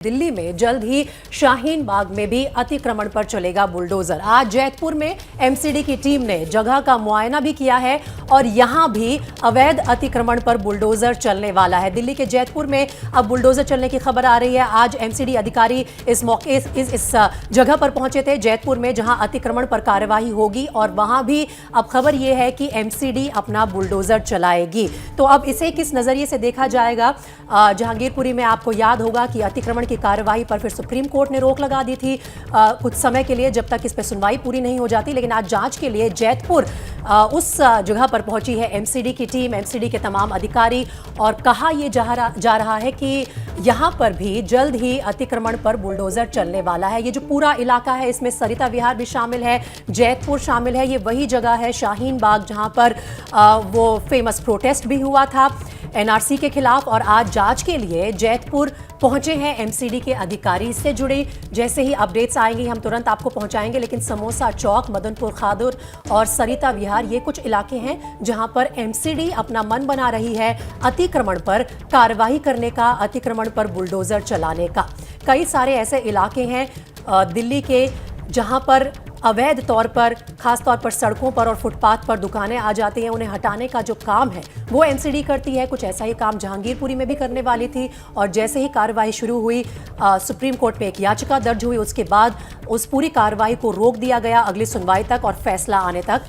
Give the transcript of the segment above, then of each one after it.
दिल्ली में जल्द ही शाहीन बाग में भी अतिक्रमण पर चलेगा बुलडोजर। आज जैतपुर में एमसीडी की टीम ने जगह का मुआयना भी किया है और यहां भी अवैध अतिक्रमण पर बुलडोजर चलने वाला है। दिल्ली के जैतपुर में अब बुलडोजर चलने की खबर आ रही है। आज एमसीडी अधिकारी इस मौके इस जगह पर पहुंचे थे जैतपुर में, जहां अतिक्रमण पर कार्यवाही होगी और वहां भी अब खबर यह है कि एमसीडी अपना बुलडोजर चलाएगी। तो अब इसे किस नजरिए से देखा जाएगा? जहांगीरपुरी में आपको याद होगा कि अतिक्रमण की कार्यवाही पर फिर सुप्रीम कोर्ट ने रोक लगा दी थी कुछ समय के लिए, जब तक इस पर सुनवाई पूरी नहीं हो जाती। लेकिन आज जांच के लिए जैतपुर उस जगह पर पहुंची है एमसीडी की टीम, एमसीडी के तमाम अधिकारी, और कहा यह जा रहा है कि यहां पर भी जल्द ही अतिक्रमण पर बुलडोजर चलने वाला है। ये जो पूरा इलाका है इसमें सरिता विहार भी शामिल है, जैतपुर शामिल है। ये वही जगह है शाहीन बाग जहां पर वो फेमस प्रोटेस्ट भी हुआ था एनआरसी के खिलाफ। और आज जांच के लिए जैतपुर पहुंचे हैं एमसीडी के अधिकारी। इससे जुड़े जैसे ही अपडेट्स आएंगी हम तुरंत आपको पहुंचाएंगे। लेकिन समोसा चौक, मदनपुर खादर और सरिता विहार ये कुछ इलाके हैं जहां पर एमसीडी अपना मन बना रही है अतिक्रमण पर कार्रवाई करने का, अतिक्रमण पर बुलडोजर चलाने का। कई सारे ऐसे इलाके हैं दिल्ली के जहां पर अवैध तौर पर, खास तौर पर सड़कों पर और फुटपाथ पर दुकानें आ जाती हैं। उन्हें हटाने का जो काम है वो एमसीडी करती है। कुछ ऐसा ही काम जहांगीरपुरी में भी करने वाली थी और जैसे ही कार्रवाई शुरू हुई, सुप्रीम कोर्ट में एक याचिका दर्ज हुई, उसके बाद उस पूरी कार्रवाई को रोक दिया गया अगली सुनवाई तक और फैसला आने तक।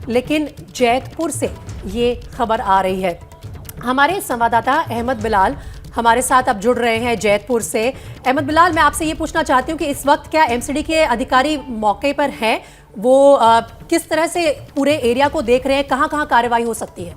लेकिन जैतपुर से ये खबर आ रही है। हमारे संवाददाता अहमद बिलाल हमारे साथ अब जुड़ रहे हैं जैतपुर से। अहमद बिलाल, मैं आपसे ये पूछना चाहती हूँ कि इस वक्त क्या एमसीडी के अधिकारी मौके पर हैं? वो किस तरह से पूरे एरिया को देख रहे हैं? कहाँ कहाँ कार्रवाई हो सकती है?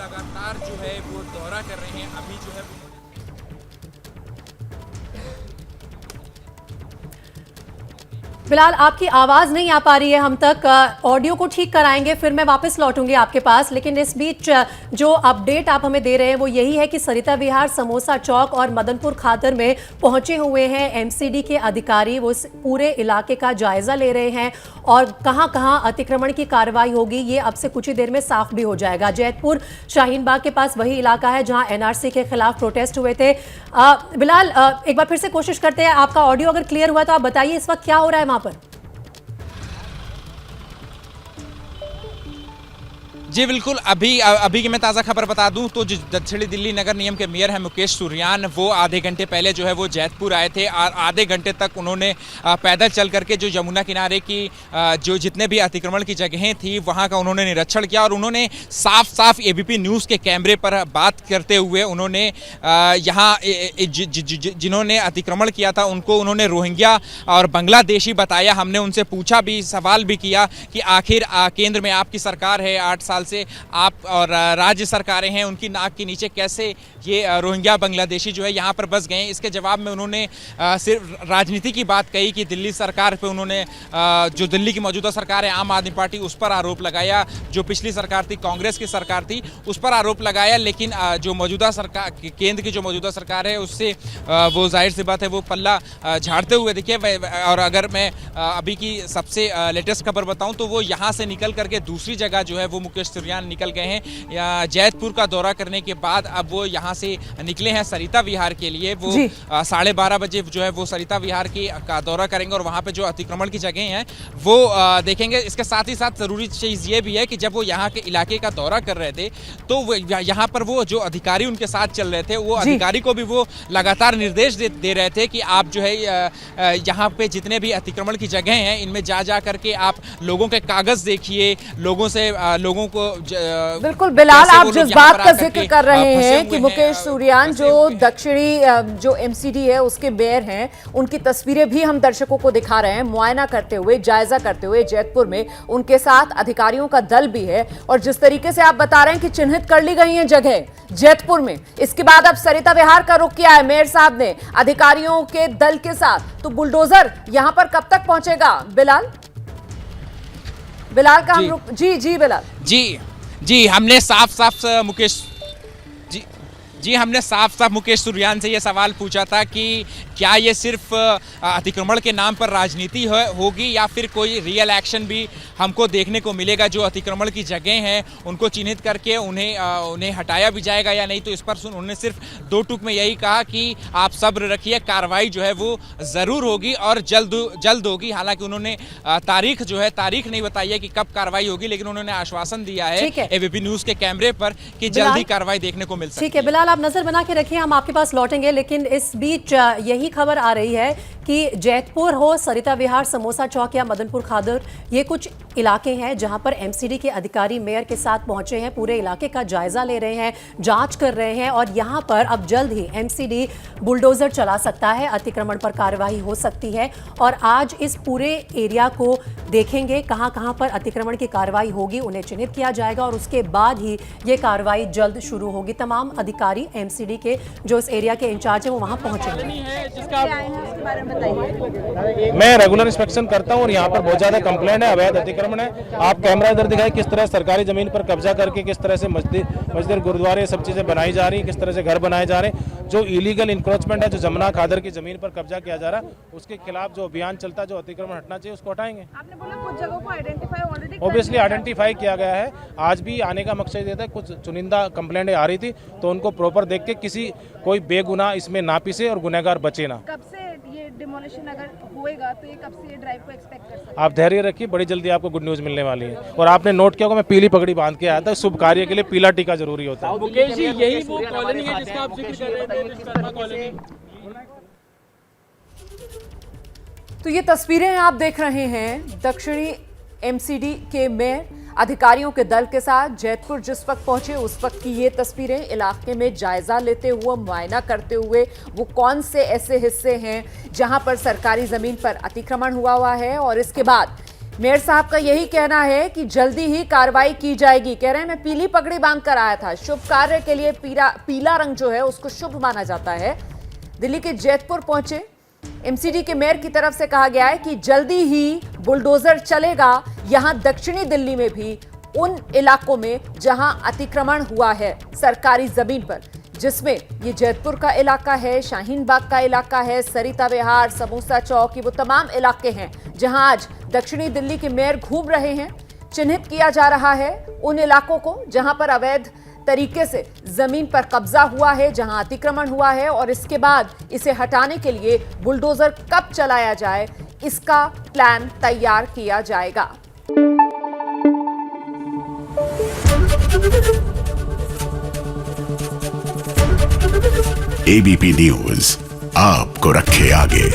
लगातार जो है वो दौरा कर रहे हैं। अभी जो है बिलाल, आपकी आवाज नहीं आ पा रही है हम तक। ऑडियो को ठीक कराएंगे, फिर मैं वापस लौटूंगी आपके पास। लेकिन इस बीच जो अपडेट आप हमें दे रहे हैं वो यही है कि सरिता विहार, समोसा चौक और मदनपुर खादर में पहुंचे हुए हैं एमसीडी के अधिकारी। वो इस पूरे इलाके का जायजा ले रहे हैं और कहां कहां अतिक्रमण की कार्रवाई होगी ये अब से कुछ ही देर में साफ भी हो जाएगा। जैतपुर शाहीन बाग के पास वही इलाका है जहां एनआरसी के खिलाफ प्रोटेस्ट हुए थे। बिलाल, एक बार फिर से कोशिश करते हैं, आपका ऑडियो अगर क्लियर हुआ तो आप बताइए इस वक्त क्या हो रहा है वहां पर? जी बिल्कुल, अभी की मैं ताज़ा खबर बता दूं तो जो दक्षिणी दिल्ली नगर निगम के मेयर हैं मुकेश सुरयान, वो आधे घंटे पहले जो है वो जैतपुर आए थे और आधे घंटे तक उन्होंने पैदल चल करके जो यमुना किनारे की जो जितने भी अतिक्रमण की जगहें थी वहां का उन्होंने निरीक्षण किया। और उन्होंने साफ साफ एबीपी न्यूज़ के कैमरे पर बात करते हुए उन्होंने यहाँ जिन्होंने अतिक्रमण किया था उनको उन्होंने रोहिंग्या और बांग्लादेशी बताया। हमने उनसे पूछा भी, सवाल भी किया कि आखिर केंद्र में आपकी सरकार है, 8 साल से आप और राज्य सरकारें हैं, उनकी नाक के नीचे कैसे ये रोहिंग्या बांग्लादेशी जो है यहाँ पर बस गए। इसके जवाब में उन्होंने सिर्फ राजनीति की बात कही कि दिल्ली सरकार पे उन्होंने जो दिल्ली की मौजूदा सरकार है आम आदमी पार्टी, उस पर आरोप लगाया। जो पिछली सरकार थी, कांग्रेस की सरकार थी, उस पर आरोप लगाया। लेकिन जो मौजूदा सरकार, केंद्र की जो मौजूदा सरकार है उससे वो जाहिर सी बात है वो पल्ला झाड़ते हुए दिखे। और अगर मैं अभी की सबसे लेटेस्ट खबर बताऊँ तो वो यहाँ से निकल करके दूसरी जगह जो है वो मुकेश सुरयान निकल गए हैं। जैतपुर का दौरा करने के बाद अब वो यहाँ से निकले हैं सरिता विहार के लिए। वो 12:30 बजे जो है वो सरिता विहार का दौरा करेंगे और वहाँ पे जो अतिक्रमण की जगह हैं वो देखेंगे। इसके साथ ही साथ ज़रूरी चीज़ ये भी है कि जब वो यहाँ के इलाके का दौरा कर रहे थे तो यहाँ पर वो जो अधिकारी उनके साथ चल रहे थे वो अधिकारी को भी वो लगातार निर्देश दे रहे थे कि आप जो है यहाँ पे जितने भी अतिक्रमण की जगह हैं इनमें जा करके आप लोगों के कागज देखिए, लोगों को बिल्कुल बिलाल, आप जिस बात का जिक्र कर रहे हैं कि मुकेश सुरयान जो दक्षिणी जो एमसीडी है उसके मेयर हैं, उनकी तस्वीरें भी हम दर्शकों को दिखा रहे हैं। मुआयना करते हुए, जायजा करते हुए जैतपुर में उनके साथ अधिकारियों का दल भी है। और जिस तरीके से आप बता रहे हैं कि चिन्हित कर ली गई है जगह जैतपुर में, इसके बाद अब सरिता विहार का रुख किया है मेयर साहब ने अधिकारियों के दल के साथ। तो बुलडोजर यहां पर कब तक पहुंचेगा बिलाल का हम रुक? जी बिलाल। जी हमने साफ मुकेश जी, हमने साफ साफ मुकेश सुरयान से ये सवाल पूछा था कि क्या ये सिर्फ अतिक्रमण के नाम पर राजनीति होगी या फिर कोई रियल एक्शन भी हमको देखने को मिलेगा, जो अतिक्रमण की जगह हैं उनको चिन्हित करके उन्हें हटाया भी जाएगा या नहीं। तो इस पर उन्होंने सिर्फ दो टूक में यही कहा कि आप सब्र रखिए, कार्रवाई जो है वो ज़रूर होगी और जल्द होगी। हालांकि उन्होंने तारीख नहीं बताई है कि कब कार्रवाई होगी, लेकिन उन्होंने आश्वासन दिया है एबीपी न्यूज़ के कैमरे पर कि जल्द ही कार्रवाई देखने को मिल सकती है। ठीक है बिलाल, आप नजर बना के रखिए, हम आपके पास लौटेंगे। लेकिन इस बीच यही खबर आ रही है कि जैतपुर हो, सरिता विहार, समोसा चौक या मदनपुर खादर, ये कुछ इलाके हैं जहां पर एमसीडी के अधिकारी मेयर के साथ पहुंचे हैं, पूरे इलाके का जायजा ले रहे हैं, जांच कर रहे हैं और यहां पर अब जल्द ही एमसीडी बुलडोजर चला सकता है, अतिक्रमण पर कार्रवाई हो सकती है। और आज इस पूरे एरिया को देखेंगे, कहां पर अतिक्रमण की कार्रवाई होगी उन्हें चिन्हित किया जाएगा और उसके बाद ही ये कार्रवाई जल्द शुरू होगी। तमाम अधिकारी एमसीडी के जो इस एरिया के इंचार्ज हैं वो वहां पहुंचेंगे। मैं रेगुलर इंस्पेक्शन करता हूं और यहाँ पर बहुत ज्यादा कंप्लेंट है, अवैध अतिक्रमण है। आप कैमरा इधर दिखाएं, किस तरह सरकारी जमीन पर कब्जा करके किस तरह से मस्जिद गुरुद्वारे सब चीजें बनाई जा रही, किस तरह से घर बनाए जा रहे हैं। जो इलीगल इंक्रोचमेंट है, जो जमुना खादर की जमीन पर कब्जा किया जा रहा है, उसके खिलाफ जो अभियान चलता है, जो अतिक्रमण हटना चाहिए उसको हटाएंगे। आपने बोला कुछ जगहों को आइडेंटिफाई ऑलरेडी ऑब्वियसली आइडेंटिफाई किया गया है। आज भी आने का मकसद ये था, कुछ चुनिंदा कंप्लेंट आ रही थी तो उनको प्रॉपर देख के किसी कोई बेगुनाह इसमें ना पिसे और गुनहगार बचे ना। कब से ये डिमोलिशन अगर होएगा तो ये कब से ये ड्राइव को एक्सपेक्ट कर सकते हैं? आप धैर्य रखिए, बड़ी जल्दी आपको गुड न्यूज मिलने वाली है। और आपने नोट किया होगा मैं पीली पगड़ी बांध के आया था, शुभ कार्य के लिए पीला टीका जरूरी होता है। मुकेश जी, यही वो कॉलोनी है जिसका आप जिक्र कर रहे थे, विश्वकर्मा कॉलोनी। तो ये तस्वीरें आप देख रहे हैं दक्षिणी एमसीडी के मेयर अधिकारियों के दल के साथ जैतपुर जिस वक्त पहुंचे उस वक्त की ये तस्वीरें, इलाके में जायजा लेते हुए, मुआयना करते हुए वो कौन से ऐसे हिस्से हैं जहां पर सरकारी जमीन पर अतिक्रमण हुआ है। और इसके बाद मेयर साहब का यही कहना है कि जल्दी ही कार्रवाई की जाएगी। कह रहे हैं मैं पीली पगड़ी बांध कर आया था, शुभ कार्य के लिए पीला रंग जो है उसको शुभ माना जाता है। दिल्ली के जैतपुर पहुंचे एमसीडी के मेयर की तरफ से कहा गया है कि जल्दी ही बुलडोजर चलेगा यहां दक्षिणी दिल्ली में भी, उन इलाकों में जहां अतिक्रमण हुआ है सरकारी जमीन पर, जिसमें ये जैतपुर का इलाका है, शाहीन बाग का इलाका है, सरिता विहार, समोसा चौक, ये वो तमाम इलाके हैं जहां आज दक्षिणी दिल्ली के मेयर घूम रहे हैं। चिन्हित किया जा रहा है उन इलाकों को जहां पर अवैध तरीके से जमीन पर कब्जा हुआ है, जहां अतिक्रमण हुआ है, और इसके बाद इसे हटाने के लिए बुलडोजर कब चलाया जाए इसका प्लान तैयार किया जाएगा। एबीपी न्यूज आपको रखे आगे।